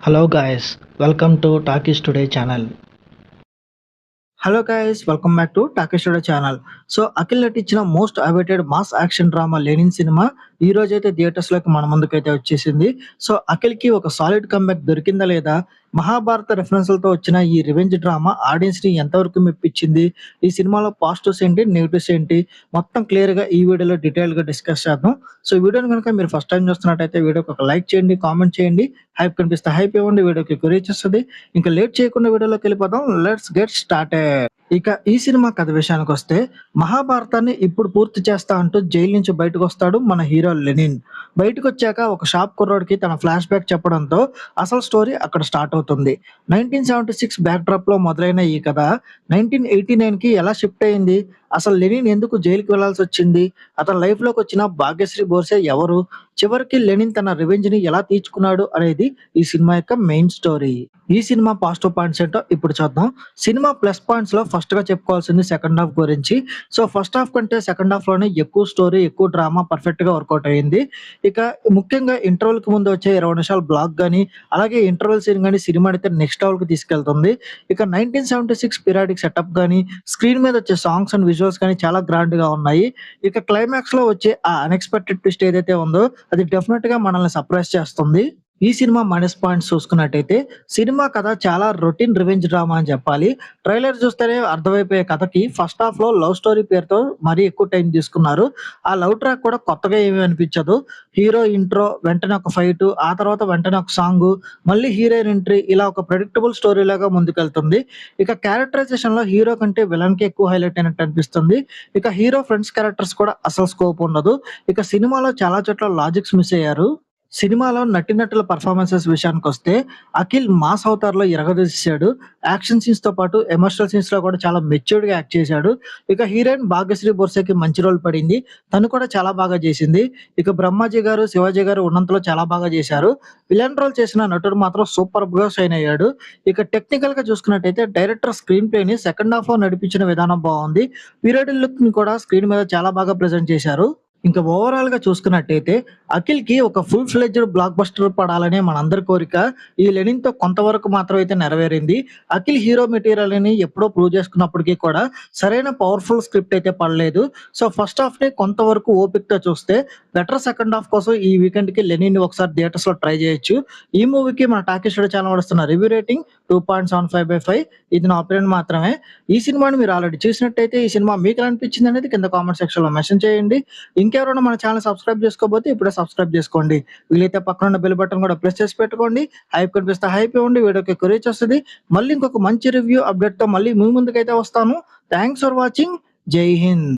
Hello guys, welcome to Talkies Today channel. Hello guys welcome back to Talkies Today channel. So Akhil నటించిన most awaited mass action drama Lenin cinema ఈ రోజు అయితే theatres లోకి మన ముందుకైతే వచ్చేసింది. సో అఖిల్ కి ఒక సాలిడ్ కంబ్యాక్ దొరికిందా లేదా, మహాభారత రెఫరెన్స్లతో వచ్చిన ఈ రివెంజ్ డ్రామా ఆడియన్స్ ని ఎంతవరకు మెప్పించింది, ఈ సినిమాలో పాజిటివ్స్ ఏంటి నెగిటివ్స్ ఏంటి, మొత్తం క్లియర్ గా ఈ వీడియోలో డీటెయిల్ గా డిస్కస్ చేద్దాం. సో ఈ వీడియోని కనుక మీరు ఫస్ట్ టైం చూస్తున్నట్టయితే వీడియోకి ఒక లైక్ చేయండి, కామెంట్ చేయండి, హైప్ కనిపిస్తే హైప్ ఇవ్వండి, వీడియోకి రీచ్ వస్తుంది. ఇంకా లేట్ చేయకుండా వీడియోలోకి వెళ్ళిపోదాం. Let's get started. ఇక ఈ సినిమా కథ విషయానికి వస్తే, మహాభారతాన్ని ఇప్పుడు పూర్తి చేస్తా అంటూ జైలు నుంచి బయటకు వస్తాడు మన హీరో లెనిన్. బయటకు వచ్చాక ఒక షాప్ కుర్రోడికి తన ఫ్లాష్ బ్యాక్ చెప్పడంతో అసలు స్టోరీ అక్కడ స్టార్ట్ అవుతుంది. 1976 బ్యాక్ డ్రాప్ లో మొదలైన ఈ కథ 1989 కి ఎలా షిఫ్ట్ అయింది, అసలు లెనిన్ ఎందుకు జైలుకి వెళ్లాల్సి వచ్చింది, అతని లైఫ్ లోకి వచ్చిన భాగ్యశ్రీ బోర్సే ఎవరు, చివరికి లెనిన్ తన రివెంజ్ ని ఎలా తీర్చుకున్నాడు అనేది ఈ సినిమా యొక్క మెయిన్ స్టోరీ. ఈ సినిమా పాజిటివ్ పాయింట్స్ ఏంటో ఇప్పుడు చూద్దాం. సినిమా ప్లస్ పాయింట్స్ లో ఫస్ట్ గా చెప్పుకోవాల్సింది సెకండ్ హాఫ్ గురించి. సో ఫస్ట్ హాఫ్ కంటే సెకండ్ హాఫ్ లోనే ఎక్కువ స్టోరీ, ఎక్కువ డ్రామా పర్ఫెక్ట్ గా వర్కౌట్ అయ్యింది. ఇక ముఖ్యంగా ఇంటర్వెల్ కి ముందు వచ్చే 20 నిమిషాల బ్లాక్ గానీ, అలాగే ఇంటర్వెల్ సీన్ గానీ సినిమా అయితే నెక్స్ట్ లెవెల్ కి తీసుకెళ్తుంది. ఇక 1976 పీరియాడిక్ సెటప్ గానీ, స్క్రీన్ మీద వచ్చే సాంగ్స్ అండ్ విజువల్స్ కానీ చాలా గ్రాండ్ గా ఉన్నాయి. ఇక క్లైమాక్స్ లో వచ్చే ఆ అన్ఎక్స్పెక్టెడ్ ట్విస్ట్ ఏదైతే ఉందో అది డెఫినెట్ గా మనల్ని సర్ప్రైజ్ చేస్తుంది. ఈ సినిమా మైనస్ పాయింట్స్ చూసుకున్నట్టయితే, సినిమా కథ చాలా రొటీన్ రివెంజ్ డ్రామా అని చెప్పాలి. ట్రైలర్ చూస్తేనే అర్థమైపోయే కథకి ఫస్ట్ హాఫ్ లో లవ్ స్టోరీ పేరుతో మరీ ఎక్కువ టైం తీసుకున్నారు. ఆ లవ్ ట్రాక్ కూడా కొత్తగా ఏమీ అనిపించదు. హీరో ఇంట్రో, వెంటనే ఒక ఫైట్, ఆ తర్వాత వెంటనే ఒక సాంగ్, మళ్ళీ హీరోయిన్ ఎంట్రీ, ఇలా ఒక ప్రెడిక్టబుల్ స్టోరీ లాగా ముందుకెళ్తుంది. ఇక క్యారెక్టరైజేషన్ లో హీరో కంటే విలన్ కి ఎక్కువ హైలైట్ అయినట్టు అనిపిస్తుంది. ఇక హీరో ఫ్రెండ్స్ క్యారెక్టర్స్ కూడా అసలు స్కోప్ ఉండదు. ఇక సినిమాలో చాలా చోట్ల లాజిక్స్ మిస్ అయ్యారు. సినిమాలో నటీనటుల పర్ఫార్మెన్సెస్ విషయానికొస్తే, అఖిల్ మాస్ అవతార్‌లో ఇరగదీసేశాడు. యాక్షన్ సీన్స్ తో పాటు ఎమోషనల్ సీన్స్‌లో కూడా చాలా మెచ్యూర్డ్‌గా యాక్ట్ చేశాడు. ఇక హీరోయిన్ భాగ్యశ్రీ బొర్సెకి మంచి రోల్ పడింది. తను కూడా చాలా బాగా చేసింది. ఇక బ్రహ్మాజీ గారు, శివాజీ గారు ఉన్నంతలో చాలా బాగా చేశారు. విలన్ రోల్ చేసిన నటుడు మాత్రం సూపర్బ్‌గా షైన్ అయ్యాడు. ఇక టెక్నికల్‌గా చూసుకున్నట్టయితే డైరెక్టర్ స్క్రీన్ ప్లేని సెకండ్ హాఫ్‌లో నడిపించిన విధానం బాగుంది. పీరియడ్ లుక్‌ని కూడా స్క్రీన్ మీద చాలా బాగా ప్రెజెంట్ చేశారు. ఇంకా ఓవరాల్ గా చూసుకున్నట్టయితే, అఖిల్ కి ఒక ఫుల్ ఫ్లెడ్జ్డ్ బ్లాక్ బస్టర్ పడాలనే మనందరి కోరిక ఈ లెనిన్ తో కొంతవరకు మాత్రం అయితే నెరవేరింది. అఖిల్ హీరో మెటీరియల్ అని ఎప్పుడో ప్రూవ్ చేసుకున్నప్పటికీ కూడా సరైన పవర్ఫుల్ స్క్రిప్ట్ అయితే పడలేదు. సో ఫస్ట్ హాఫ్ ని కొంతవరకు ఓపికతో చూస్తే బెటర్, సెకండ్ హాఫ్ కోసం ఈ వీకెండ్ కి లెనిన్ ని ఒకసారి థియేటర్స్ లో ట్రై చేయొచ్చు. ఈ మూవీకి మన టాకీస్ స్టూడియో ఛానల్ వస్తున్న రివ్యూ రేటింగ్ 2.75/5. ఇది నా ఒపీనియన్ మాత్రమే. ఈ సినిమాని మీరు ఆల్రెడీ చూసినట్టయితే ఈ సినిమా మీకు ఎలా అనిపించింది అనేది కింద కామెంట్ సెక్షన్ లో మెన్షన్ చేయండి. ఇంకెవరైనా మన ఛానల్ సబ్స్క్రైబ్ చేసుకోకపోతే ఇప్పుడే సబ్స్క్రైబ్ చేసుకోండి. వీలైతే పక్కన ఉన్న బెల్ బటన్ కూడా ప్రెస్ చేసి పెట్టుకోండి. హైప్ కనిపిస్తే హైప్ ఇవ్వండి, వీడియోకి ఎక్కువ రీచ్ వస్తుంది. మళ్ళీ ఇంకొక మంచి రివ్యూ అప్డేట్ తో మళ్ళీ మీ ముందుకైతే వస్తాను. Thanks for watching. జై హింద్.